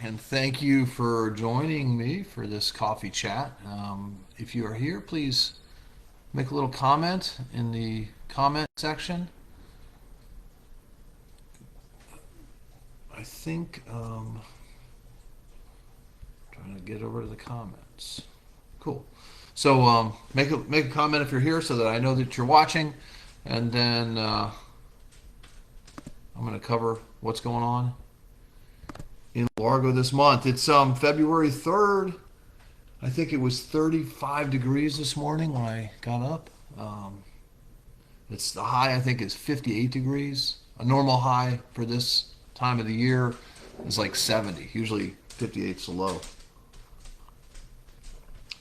and thank you for joining me for this coffee chat. If you are here, please make a little comment in the comment section. I think trying to get over to the comments. Cool. So make a comment if you're here so that I know that you're watching, and then I'm going to cover what's going on in Largo this month. It's February 3rd. I think it was 35 degrees this morning when I got up. It's the high, I think, is 58 degrees. A normal high for this time of the year is like 70. Usually 58 is the low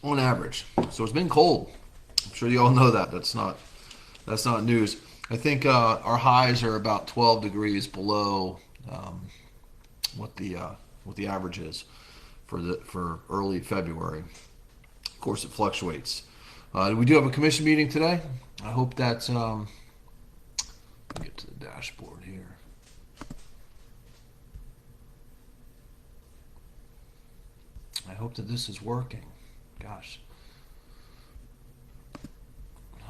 on average. So it's been cold. I'm sure you all know that. That's not news. I think our highs are about 12 degrees below what the average is for early February. Of course, it fluctuates. We do have a commission meeting today. I hope that let me get to the dashboard here. I hope that this is working. Gosh.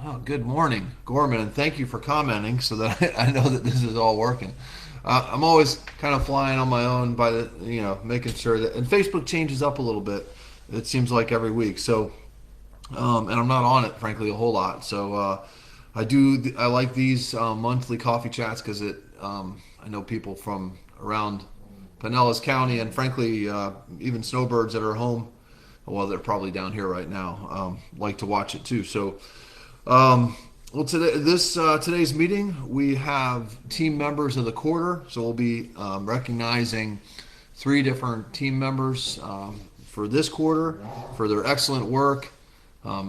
Oh, good morning, Gorman, and thank you for commenting so that I know that this is all working. I'm always kind of flying on my own by making sure that, and Facebook changes up a little bit. It seems like every week. So, and I'm not on it, frankly, a whole lot. So, I like these monthly coffee chats because I know people from around Pinellas County and frankly, even snowbirds that are home, well, they're probably down here right now, like to watch it too. So, well, today's meeting, we have team members of the quarter. So we'll be recognizing 3 different team members for this quarter for their excellent work.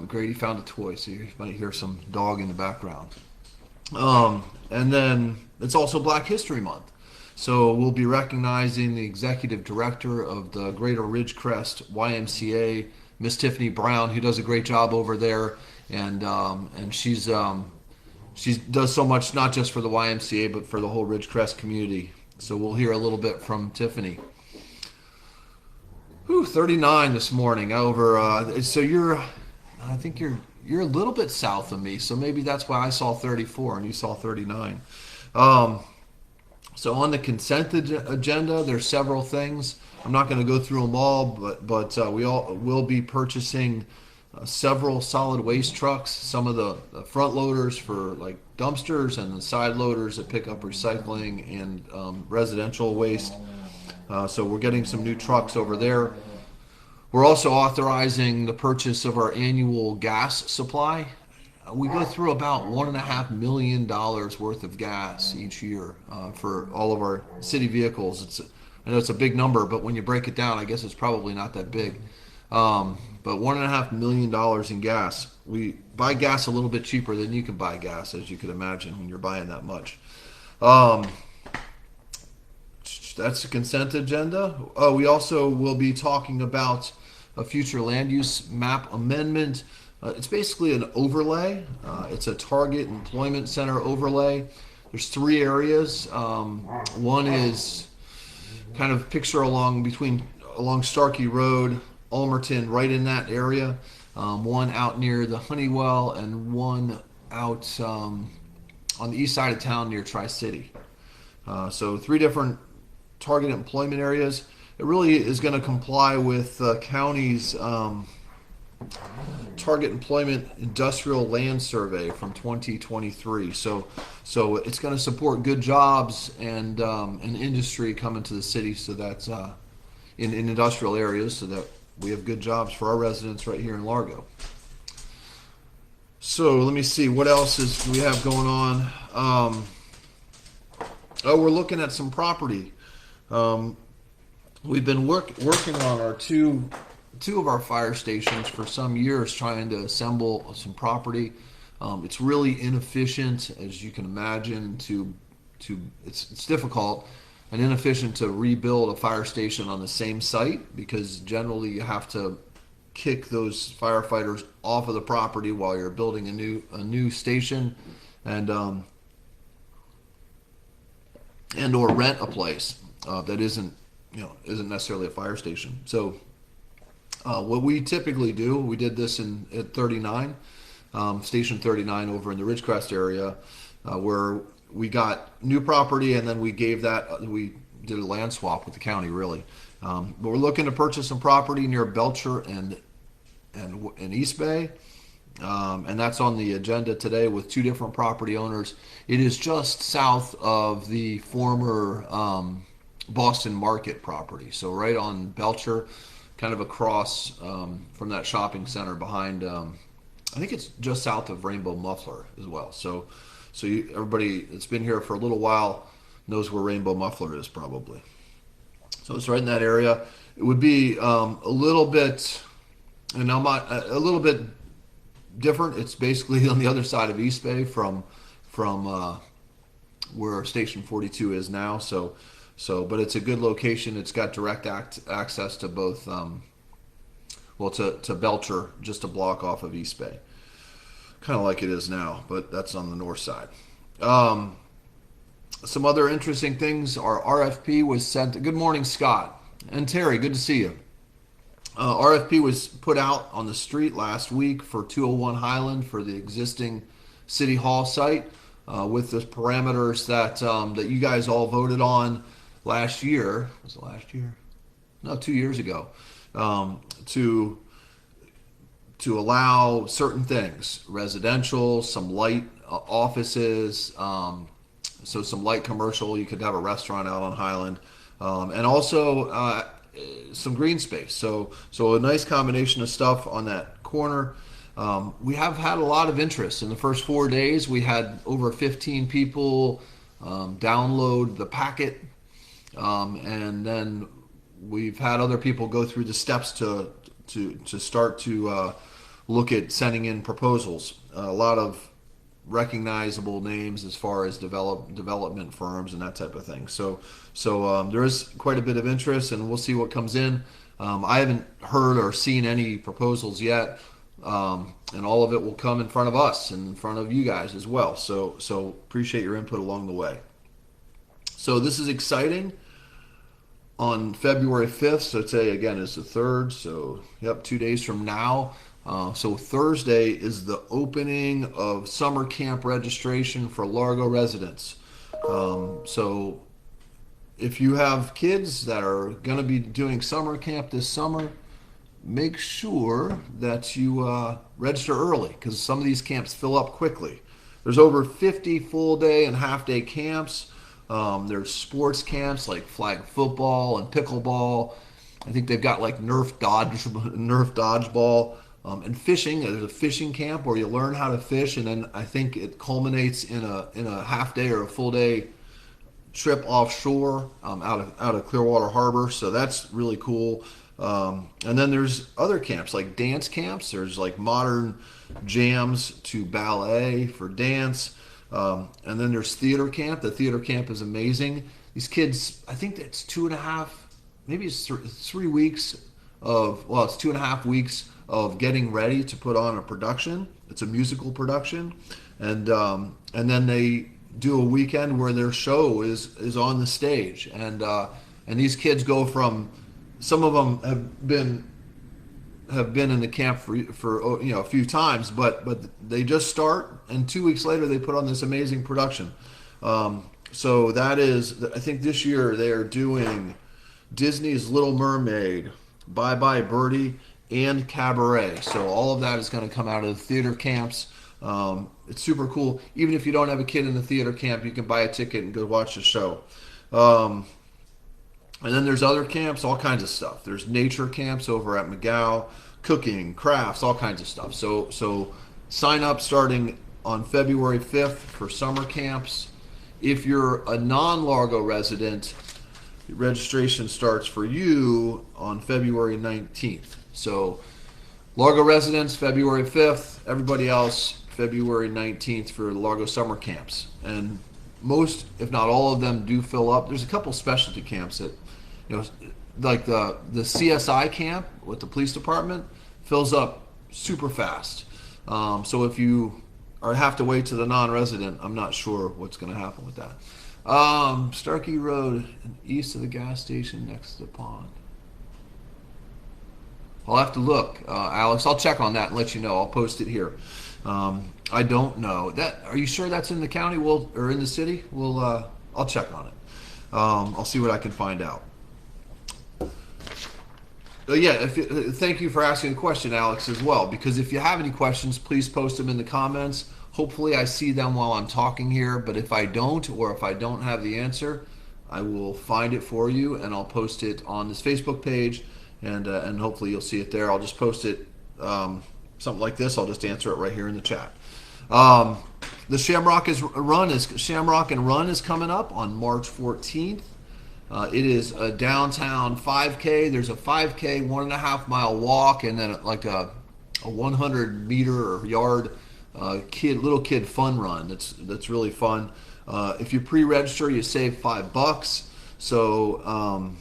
Grady found a toy, so you might hear some dog in the background. And then it's also Black History Month. So we'll be recognizing the executive director of the Greater Ridgecrest YMCA, Miss Tiffany Brown, who does a great job over there. And she does so much not just for the YMCA but for the whole Ridgecrest community. So we'll hear a little bit from Tiffany. 39 this morning over. So I think you're a little bit south of me. So maybe that's why I saw 34 and you saw 39. So on the consent agenda, there's several things. I'm not going to go through them all, but we all will be purchasing several solid waste trucks, some of the front loaders for like dumpsters and the side loaders that pick up recycling and residential waste. So we're getting some new trucks over there. We're also authorizing the purchase of our annual gas supply. We go through about $1.5 million worth of gas each year for all of our city vehicles. I know it's a big number, but when you break it down, I guess it's probably not that big. But $1.5 million in gas. We buy gas a little bit cheaper than you can buy gas, as you can imagine, when you're buying that much. That's the consent agenda. We also will be talking about a future land use map amendment. It's basically an overlay. It's a target employment center overlay. There's 3 areas. One is kind of picture along Starkey Road, Ulmerton, right in that area. One out near the Honeywell, and one out on the east side of town near Tri-City. So 3 different target employment areas. It really is going to comply with the county's target employment industrial land survey from 2023. So it's going to support good jobs and industry coming to the city. So that's in industrial areas, so that we have good jobs for our residents right here in Largo. So let me see what else we have going on. We're looking at some property. We've been working on our two of our fire stations for some years, trying to assemble some property. It's really inefficient, as you can imagine. It's difficult and inefficient to rebuild a fire station on the same site, because generally you have to kick those firefighters off of the property while you're building a new station, and or rent a place that isn't isn't necessarily a fire station. So what we typically do, we did this at 39, Station 39 over in the Ridgecrest area, where we got new property and then we we did a land swap with the county, really. But we're looking to purchase some property near Belcher and East Bay. And that's on the agenda today with two different property owners. It is just south of the former Boston Market property. So right on Belcher, kind of across from that shopping center behind, I think it's just south of Rainbow Muffler as well. So everybody that's been here for a little while knows where Rainbow Muffler is probably. So it's right in that area. It would be a little bit, and I'm not a little bit different. It's basically on the other side of East Bay from where Station 42 is now. But it's a good location. It's got direct access to both, to Belcher, just a block off of East Bay, kind of like it is now, but that's on the north side. Some other interesting things. Our RFP was sent. Good morning, Scott and Terry. Good to see you. RFP was put out on the street last week for 201 Highland for the existing City Hall site with the parameters that you guys all voted on last year. Was it last year? No, 2 years ago. To allow certain things, residential, some light offices, so some light commercial. You could have a restaurant out on Highland, and also some green space. So a nice combination of stuff on that corner. We have had a lot of interest. In the first 4 days, we had over 15 people download the packet, and then we've had other people go through the steps to start to look at sending in proposals. A lot of recognizable names as far as development firms and that type of thing. So there is quite a bit of interest, and we'll see what comes in. I haven't heard or seen any proposals yet, and all of it will come in front of us and in front of you guys as well. So appreciate your input along the way. So this is exciting. On February 5th, so today again is the 3rd, so 2 days from now. So Thursday is the opening of summer camp registration for Largo residents. So if you have kids that are going to be doing summer camp this summer, make sure that you register early, because some of these camps fill up quickly. There's over 50 full day and half day camps. There's sports camps like flag football and pickleball. I think they've got like Nerf dodgeball. And fishing. There's a fishing camp where you learn how to fish, and then I think it culminates in a half day or a full day trip offshore out of Clearwater Harbor. So that's really cool. And then there's other camps like dance camps. There's like modern jams to ballet for dance. And then there's theater camp. The theater camp is amazing. These kids, I think it's 2.5, maybe it's 3 weeks of, well, it's 2.5 weeks of getting ready to put on a production. It's a musical production, and then they do a weekend where their show is on the stage, and these kids go from, some of them have been in the camp for a few times, but they just start, and 2 weeks later they put on this amazing production. So that is, I think this year they are doing Disney's Little Mermaid, Bye Bye Birdie, and Cabaret. So all of that is going to come out of the theater camps. It's super cool. Even if you don't have a kid in the theater camp, you can buy a ticket and go watch the show. And then there's other camps, all kinds of stuff. There's nature camps over at McGow, cooking, crafts, all kinds of stuff. So sign up starting on February 5th for summer camps. If you're a non-Largo resident, registration starts for you on February 19th. So Largo residents, February 5th. Everybody else, February 19th for Largo summer camps. And most, if not all of them, do fill up. There's a couple specialty camps that, like the CSI camp with the police department fills up super fast. So if you have to wait to the non-resident, I'm not sure what's going to happen with that. Starkey Road, east of the gas station, next to the pond. I'll have to look, Alex. I'll check on that and let you know. I'll post it here. I don't know that. Are you sure that's in the county? Or in the city? I'll check on it. I'll see what I can find out. Yeah, thank you for asking a question, Alex, as well. Because if you have any questions, please post them in the comments. Hopefully, I see them while I'm talking here. But if I don't, or if I don't have the answer, I will find it for you and I'll post it on this Facebook page, and hopefully you'll see it there. I'll just post it something like this. I'll just answer it right here in the chat. The Shamrock and Run is coming up on March 14th. It is a downtown 5K. There's a 5K, 1.5 mile walk, and then like a 100 meter or yard little kid fun run. That's really fun. If you pre-register, you save $5. So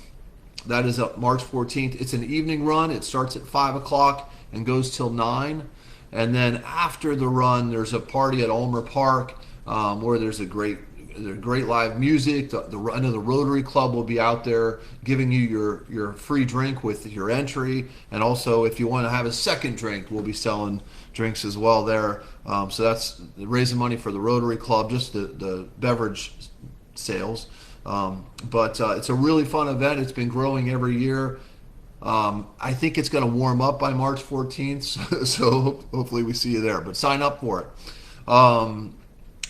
that is up March 14th. It's an evening run. It starts at 5 o'clock and goes till 9. And then after the run, there's a party at Ulmer Park where there's great live music. I know the Rotary Club will be out there giving you your free drink with your entry. And also, if you want to have a second drink, we'll be selling drinks as well there. So that's raising money for the Rotary Club, just the beverage sales. But it's a really fun event. It's been growing every year. I think it's going to warm up by March 14th, so hopefully we see you there. But sign up for it.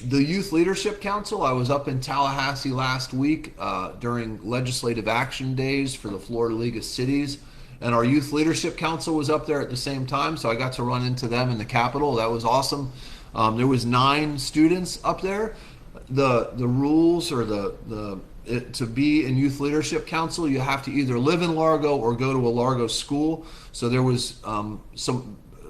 The Youth Leadership Council, I was up in Tallahassee last week during Legislative Action Days for the Florida League of Cities, and our Youth Leadership Council was up there at the same time, so I got to run into them in the Capitol. That was awesome. There was 9 students up there. The rules or to be in Youth Leadership Council, you have to either live in Largo or go to a Largo school. So there was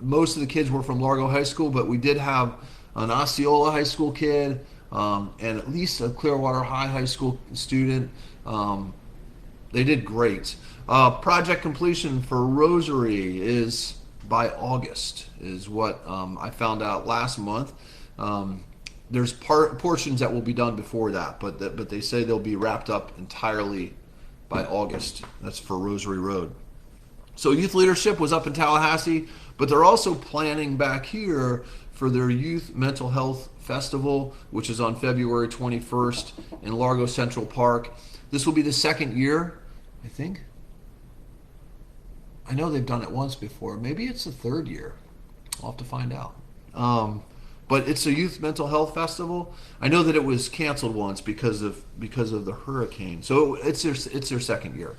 most of the kids were from Largo High School, but we did have an Osceola High School kid and at least a Clearwater High School student. They did great. Project completion for Rosary is by August, is what I found out last month. There's portions that will be done before that, but they say they'll be wrapped up entirely by August. That's for Rosary Road. So Youth Leadership was up in Tallahassee, but they're also planning back here for their Youth Mental Health Festival, which is on February 21st in Largo Central Park. This will be the second year, I think. I know they've done it once before. Maybe it's the third year. I'll have to find out. But it's a Youth Mental Health Festival. I know that it was canceled once because of the hurricane. So it's their second year.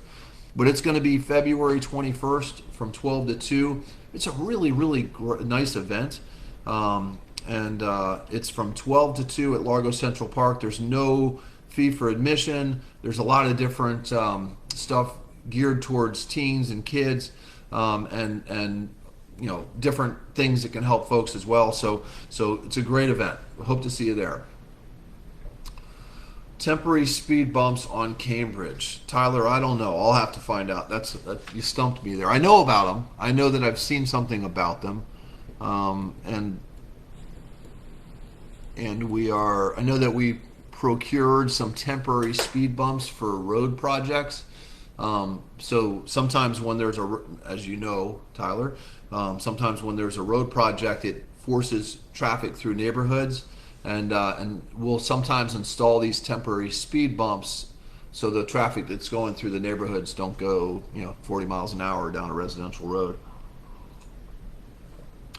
But it's going to be February 21st from 12 to 2. It's a really, really nice event. And it's from 12 to 2 at Largo Central Park. There's no fee for admission. There's a lot of different stuff geared towards teens and kids, and different things that can help folks as well. So it's a great event. Hope to see you there. Temporary speed bumps on Cambridge. Tyler, I don't know. I'll have to find out. You stumped me there. I know about them. I know that I've seen something about them. And I know that we procured some temporary speed bumps for road projects. So sometimes when there's as you know, Tyler, sometimes when there's a road project, it forces traffic through neighborhoods, and we'll sometimes install these temporary speed bumps so the traffic that's going through the neighborhoods don't go 40 miles an hour down a residential road.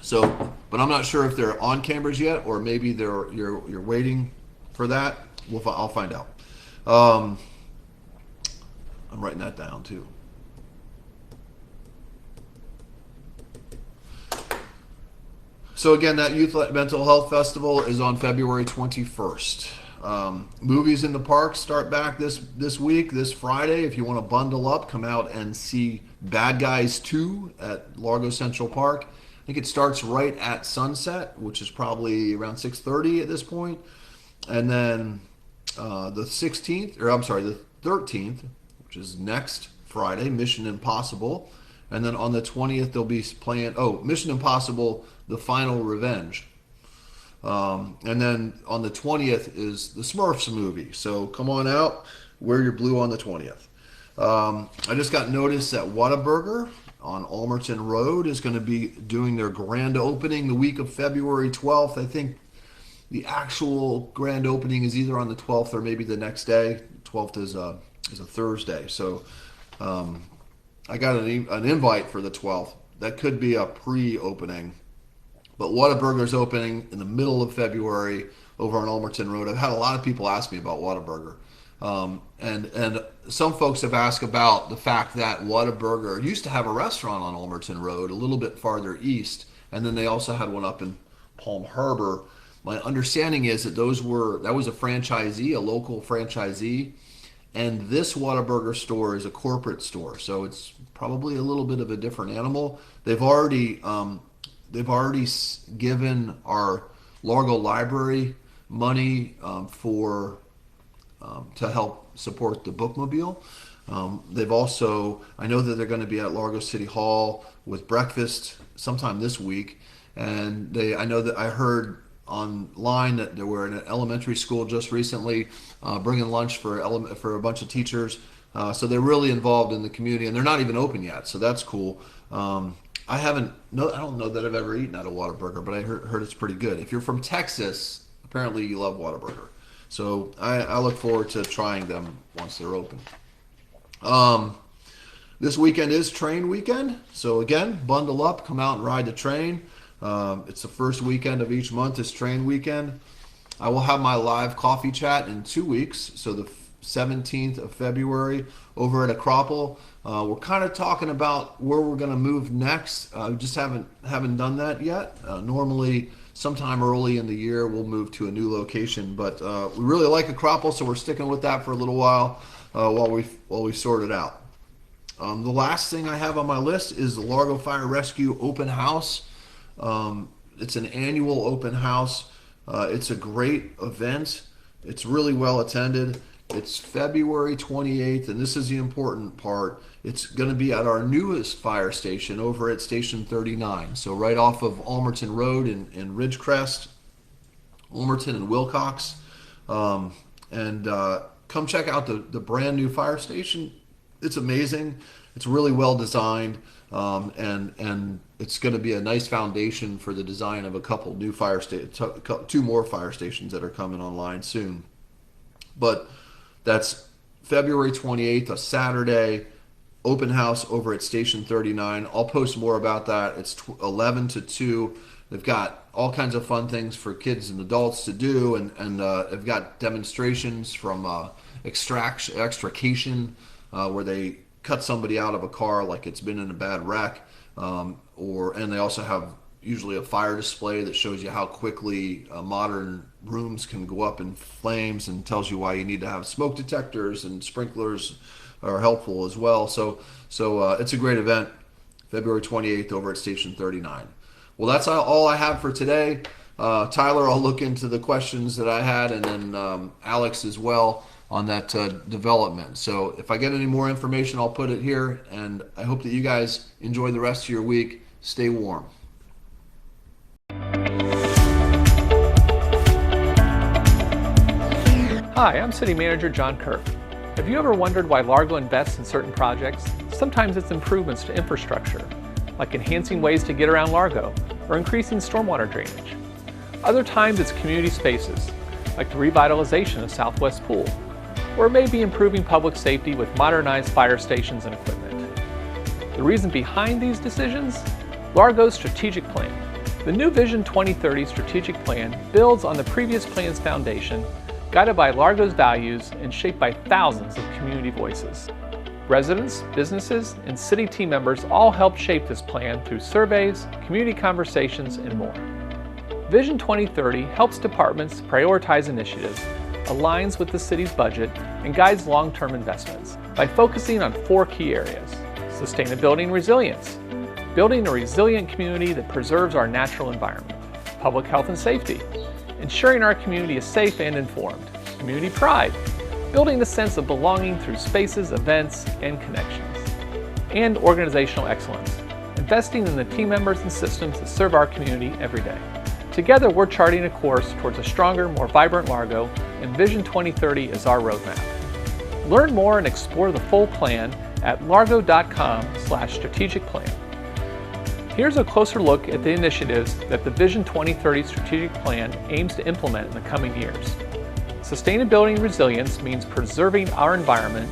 So, but I'm not sure if they're on Cambridge yet, or maybe you're waiting for that. I'll find out. I'm writing that down too. So again, that Youth Mental Health Festival is on February 21st. Movies in the park start back this week, this Friday. If you want to bundle up, come out and see Bad Guys 2 at Largo Central Park. I think it starts right at sunset, which is probably around 6:30 at this point. And then the 13th, which is next Friday, Mission Impossible. And then on the 20th, they'll be playing, Mission Impossible, The Final Revenge. And then on the 20th is the Smurfs movie. So come on out, wear your blue on the 20th. I just got notice that Whataburger on Almerton Road is going to be doing their grand opening the week of February 12th. I think the actual grand opening is either on the 12th or maybe the next day. 12th is a Thursday. So I got an invite for the 12th. That could be a pre-opening. But Whataburger's opening in the middle of February over on Almerton Road. I've had a lot of people ask me about Whataburger. And some folks have asked about the fact that Whataburger used to have a restaurant on Almerton Road a little bit farther east, and then they also had one up in Palm Harbor. My understanding is that that was a franchisee, a local franchisee, and this Whataburger store is a corporate store, so it's probably a little bit of a different animal. They've already given our Largo Library money to help support the bookmobile. They've also, I know that they're going to be at Largo City Hall with breakfast sometime this week, and I know that I heard online that they were in an elementary school just recently, bringing lunch for a bunch of teachers. So they're really involved in the community, and they're not even open yet, so that's cool. I don't know that I've ever eaten at a Whataburger, but I heard it's pretty good. If you're from Texas, apparently you love Whataburger. So I look forward to trying them once they're open. This weekend is train weekend. So again, bundle up, come out and ride the train. It's the first weekend of each month is train weekend. I will have my live coffee chat in 2 weeks. So the 17th of February over at Acropole. We're kind of talking about where we're going to move next. Just haven't done that yet. Normally, sometime early in the year, we'll move to a new location. But we really like Acropole, so we're sticking with that for a little while while we sort it out. The last thing I have on my list is the Largo Fire Rescue Open House. It's an annual open house. It's a great event. It's really well attended. It's February 28th, and this is the important part. It's going to be at our newest fire station over at Station 39. So right off of Almerton Road in Ridgecrest, Almerton and Wilcox. Come check out the brand new fire station. It's amazing. It's really well designed, and it's going to be a nice foundation for the design of a couple new two more fire stations that are coming online soon. But that's February 28th, a Saturday, open house over at Station 39. I'll post more about that. It's 11 to 2. They've got all kinds of fun things for kids and adults to do, and they've got demonstrations from extrication, where they cut somebody out of a car like it's been in a bad wreck, and they also have usually a fire display that shows you how quickly modern rooms can go up in flames and tells you why you need to have smoke detectors, and sprinklers are helpful as well. So it's a great event, February 28th over at Station 39. Well, that's all I have for today. Tyler, I'll look into the questions that I had, and then Alex as well on that development. So if I get any more information, I'll put it here, and I hope that you guys enjoy the rest of your week. Stay warm. Hi, I'm City Manager John Kirk. Have you ever wondered why Largo invests in certain projects? Sometimes it's improvements to infrastructure, like enhancing ways to get around Largo or increasing stormwater drainage. Other times it's community spaces, like the revitalization of Southwest Pool, or it may be improving public safety with modernized fire stations and equipment. The reason behind these decisions? Largo's strategic plan. The new Vision 2030 strategic plan builds on the previous plan's foundation, guided by Largo's values and shaped by thousands of community voices. Residents, businesses, and city team members all helped shape this plan through surveys, community conversations, and more. Vision 2030 helps departments prioritize initiatives, aligns with the city's budget, and guides long-term investments by focusing on 4 key areas: sustainability and resilience, building a resilient community that preserves our natural environment; public health and safety, ensuring our community is safe and informed; community pride, building a sense of belonging through spaces, events, and connections; and organizational excellence, investing in the team members and systems that serve our community every day. Together, we're charting a course towards a stronger, more vibrant Largo, and Vision 2030 is our roadmap. Learn more and explore the full plan at largo.com/strategic plan. Here's a closer look at the initiatives that the Vision 2030 strategic plan aims to implement in the coming years. Sustainability and resilience means preserving our environment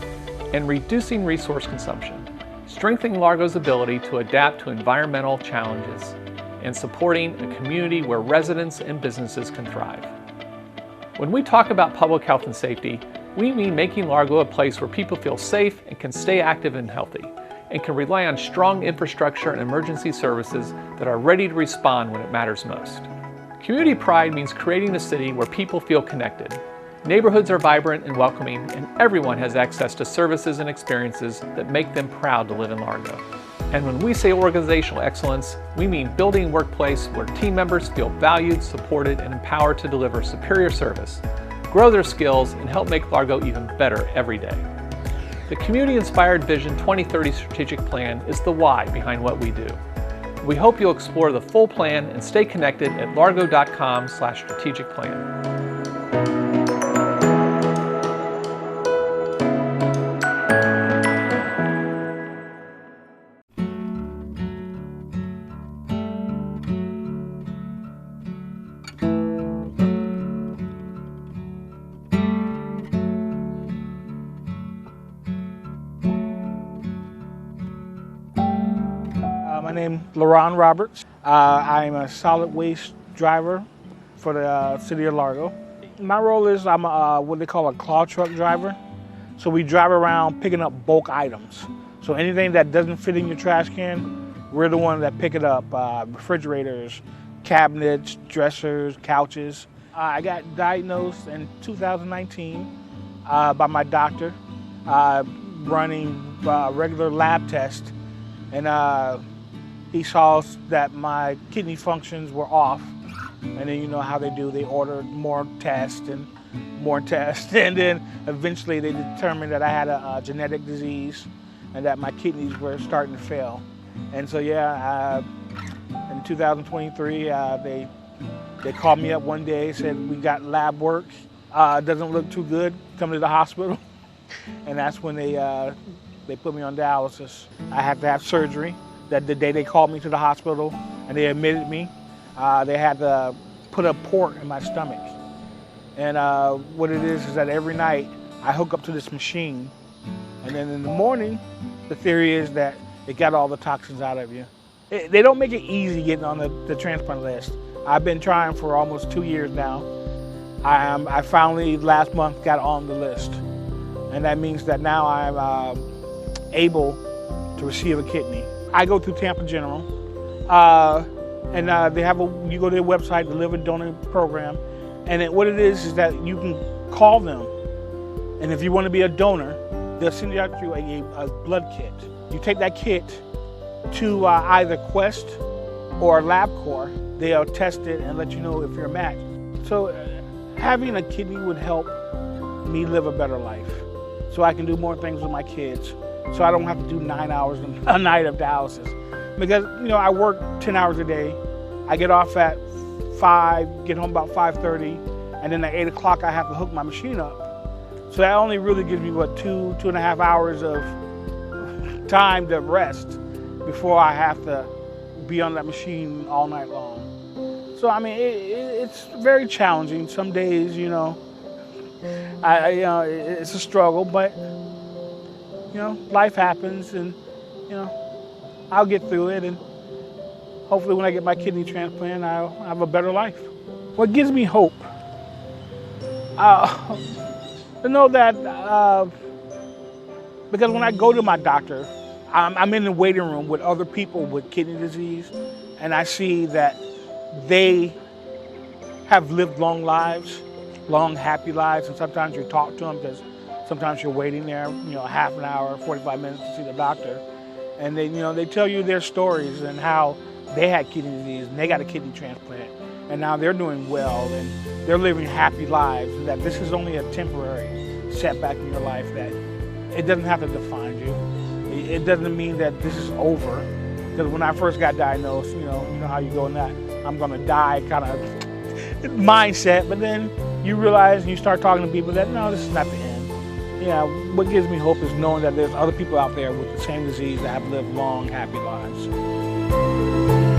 and reducing resource consumption, strengthening Largo's ability to adapt to environmental challenges, and supporting a community where residents and businesses can thrive. When we talk about public health and safety, we mean making Largo a place where people feel safe and can stay active and healthy, and can rely on strong infrastructure and emergency services that are ready to respond when it matters most. Community pride means creating a city where people feel connected. Neighborhoods are vibrant and welcoming, and everyone has access to services and experiences that make them proud to live in Largo. And when we say organizational excellence, we mean building a workplace where team members feel valued, supported, and empowered to deliver superior service, grow their skills, and help make Largo even better every day. The community-inspired Vision 2030 strategic plan is the why behind what we do. We hope you'll explore the full plan and stay connected at largo.com/strategic plan. My name is LaRon Roberts. I'm a solid waste driver for the city of Largo. My role is I'm what they call a claw truck driver. So we drive around picking up bulk items. So anything that doesn't fit in your trash can, we're the ones that pick it up. Refrigerators, cabinets, dressers, couches. I got diagnosed in 2019 by my doctor running regular lab tests. And he saw that my kidney functions were off. And then you know how they do, they ordered more tests. And then eventually they determined that I had a genetic disease and that my kidneys were starting to fail. And so in 2023, they called me up one day, said, we got lab work, doesn't look too good, come to the hospital. And that's when they put me on dialysis. I had to have surgery. That the day they called me to the hospital and they admitted me, they had to put a port in my stomach. And what it is that every night I hook up to this machine, and then in the morning, the theory is that it got all the toxins out of you. They don't make it easy getting on the transplant list. I've been trying for almost 2 years now. I finally last month got on the list. And that means that now I'm able to receive a kidney. I go through Tampa General, and they have you go to their website, the Live a Donor program, and what it is that you can call them, and if you want to be a donor, they'll send out you a blood kit. You take that kit to either Quest or LabCorp. They'll test it and let you know if you're a match. So having a kidney would help me live a better life, so I can do more things with my kids. So I don't have to do 9 hours a night of dialysis. Because, I work 10 hours a day. I get off at 5, get home about 5:30, and then at 8 o'clock I have to hook my machine up. So that only really gives me, 2.5 hours of time to rest before I have to be on that machine all night long. So, it's very challenging. Some days, it's a struggle, but life happens, and I'll get through it, and hopefully when I get my kidney transplant, I'll have a better life. What gives me hope? To know that, because when I go to my doctor, I'm in the waiting room with other people with kidney disease, and I see that they have lived long lives, long happy lives, and sometimes you talk to them because sometimes you're waiting there, half an hour, 45 minutes to see the doctor. And they tell you their stories and how they had kidney disease and they got a kidney transplant. And now they're doing well and they're living happy lives, and that this is only a temporary setback in your life, that it doesn't have to define you. It doesn't mean that this is over. Because when I first got diagnosed, you know how you go in that. I'm gonna die kind of mindset. But then you realize, you start talking to people that, no, this is not the end. Yeah, what gives me hope is knowing that there's other people out there with the same disease that have lived long, happy lives.